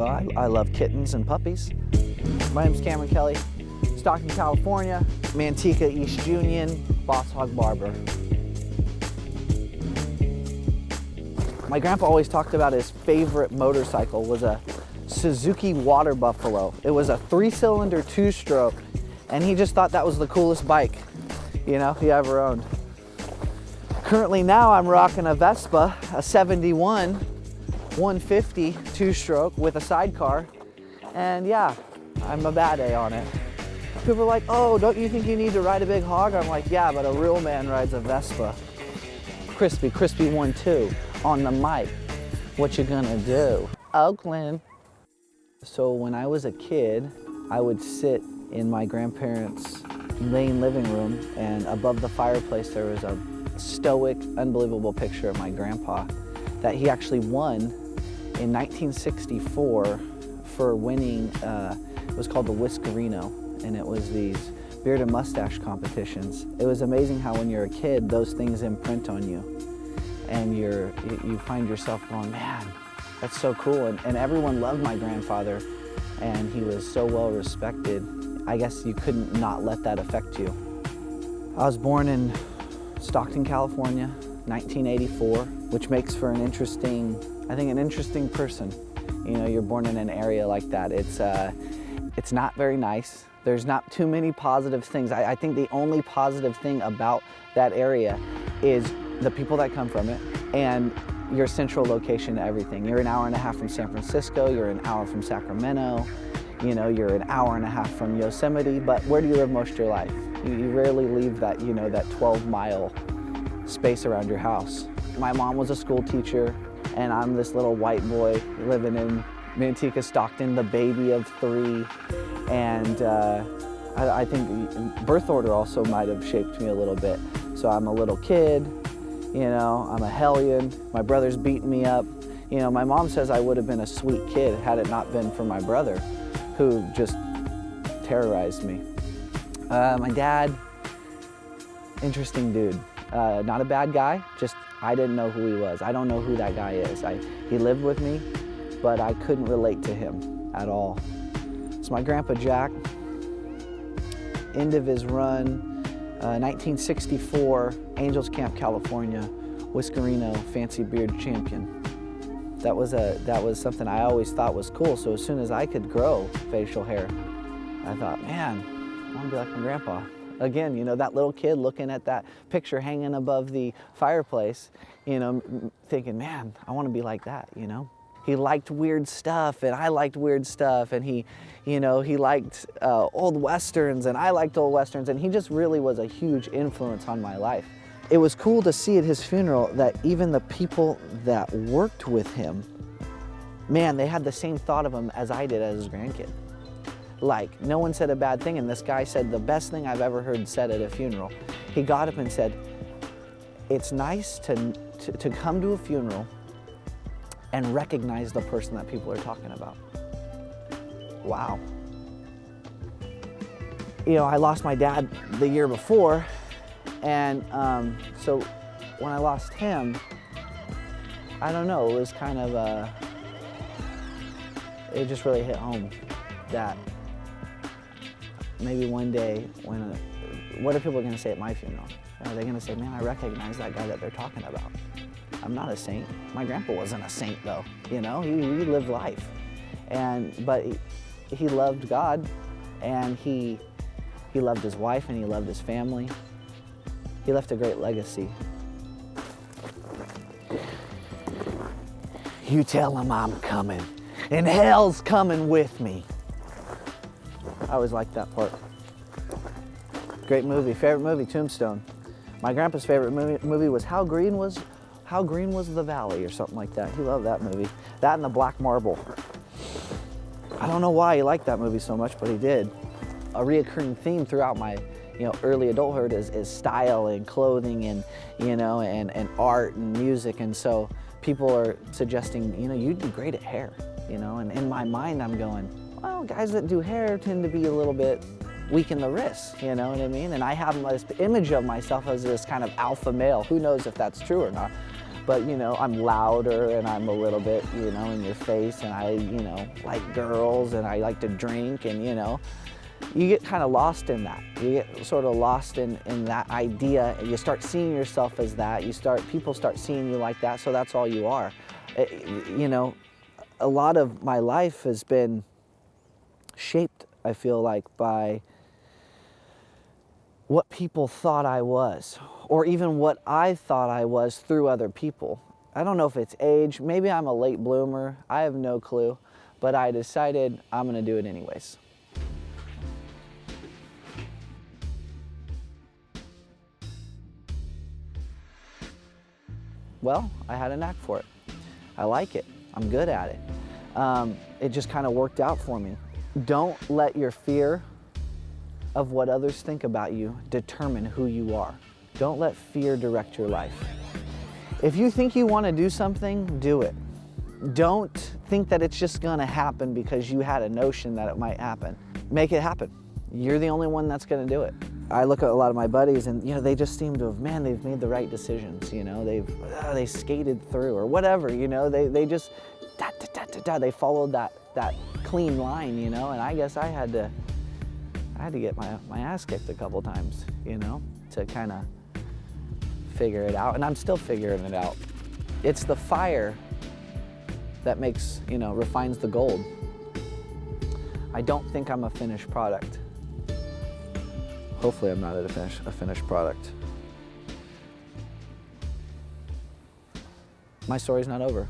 Well, I love kittens and puppies. My name's Cameron Kelley, Stockton, California, Manteca, East Union, Bosshog, Barber. My grandpa always talked about his favorite motorcycle was a Suzuki Water Buffalo. It was a 3-cylinder, 2-stroke, and he just thought that was the coolest bike, he ever owned. Currently now I'm rocking a Vespa, a 71 150 2-stroke with a sidecar, and yeah, I'm a bad A on it. People are like, oh, don't you think you need to ride a big hog? I'm like, yeah, but a real man rides a Vespa. Crispy 1-2 on the mic. What you gonna do? Oakland. So when I was a kid, I would sit in my grandparents' main living room, and above the fireplace there was a stoic, unbelievable picture of my grandpa that he actually won in 1964 for winning, it was called the Whiskerino, and it was these beard and mustache competitions. It was amazing how when you're a kid, those things imprint on you, and you find yourself going, man, that's so cool. And everyone loved my grandfather, and he was so well respected. I guess you couldn't not let that affect you. I was born in Stockton, California, 1984, which makes for an interesting person. You're born in an area like that. It's not very nice. There's not too many positive things. I think the only positive thing about that area is the people that come from it and your central location to everything. You're an hour and a half from San Francisco, you're an hour from Sacramento, you're an hour and a half from Yosemite, but where do you live most of your life? You rarely leave that, that 12-mile space around your house. My mom was a school teacher, and I'm this little white boy living in Manteca, Stockton, the baby of 3, and I think birth order also might have shaped me a little bit. So I'm a little kid, I'm a hellion, my brother's beating me up. My mom says I would have been a sweet kid had it not been for my brother, who just terrorized me. My dad, interesting dude. Not a bad guy, just I didn't know who he was. I don't know who that guy is. He lived with me, but I couldn't relate to him at all. So my grandpa Jack, end of his run, 1964, Angels Camp, California, Whiskerino Fancy Beard Champion. That was something I always thought was cool. So as soon as I could grow facial hair, I thought, man, I want to be like my grandpa. Again, that little kid looking at that picture hanging above the fireplace, thinking, man, I want to be like that, He liked weird stuff, and I liked weird stuff, and he liked old Westerns, and I liked old Westerns, and he just really was a huge influence on my life. It was cool to see at his funeral that even the people that worked with him, man, they had the same thought of him as I did as his grandkid. Like, no one said a bad thing, and this guy said the best thing I've ever heard said at a funeral. He got up and said, it's nice to come to a funeral and recognize the person that people are talking about. Wow. I lost my dad the year before, and so when I lost him, I don't know, it was kind of, it just really hit home that maybe one day what are people going to say at my funeral? Are they going to say, man, I recognize that guy that they're talking about? I'm not a saint. My grandpa wasn't a saint though, he lived life. But he loved God, and he loved his wife, and he loved his family. He left a great legacy. You tell him I'm coming, and hell's coming with me. I always liked that part. Great movie. Favorite movie, Tombstone. My grandpa's favorite movie was How Green Was the Valley, or something like that. He loved that movie. That and The Black Marble. I don't know why he liked that movie so much, but he did. A reoccurring theme throughout my early adulthood is style and clothing and and art and music, and so people are suggesting you'd be great at hair, and in my mind I'm going, well, guys that do hair tend to be a little bit weak in the wrists, you know what I mean? And I have this image of myself as this kind of alpha male. Who knows if that's true or not? but you know, I'm louder and I'm a little bit, you know, in your face, and I, you know, like girls and I like to drink, and you know, you get kind of lost in that. You get sort of lost in that idea, and you start seeing yourself as that. People start seeing you like that, so that's all you are. You know, a lot of my life has been shaped, I feel like, by what people thought I was, or even what I thought I was through other people. I don't know if it's age, maybe I'm a late bloomer, I have no clue, but I decided I'm gonna do it anyways. Well, I had a knack for it. I like it, I'm good at it. It just kind of worked out for me. Don't let your fear of what others think about you determine who you are. Don't let fear direct your life. If you think you want to do something, do it. Don't think that it's just gonna happen because you had a notion that it might happen. Make it happen. You're the only one that's gonna do it. I look at a lot of my buddies and, you know, they just seem to have, man, they've made the right decisions, you know, they skated through or whatever, you know, they just, they followed that clean line, you know, and I guess I had to get my ass kicked a couple times, you know, to kind of figure it out, and I'm still figuring it out. It's the fire that makes, you know, refines the gold. I don't think I'm a finished product. Hopefully I'm not a finished product. My story's not over.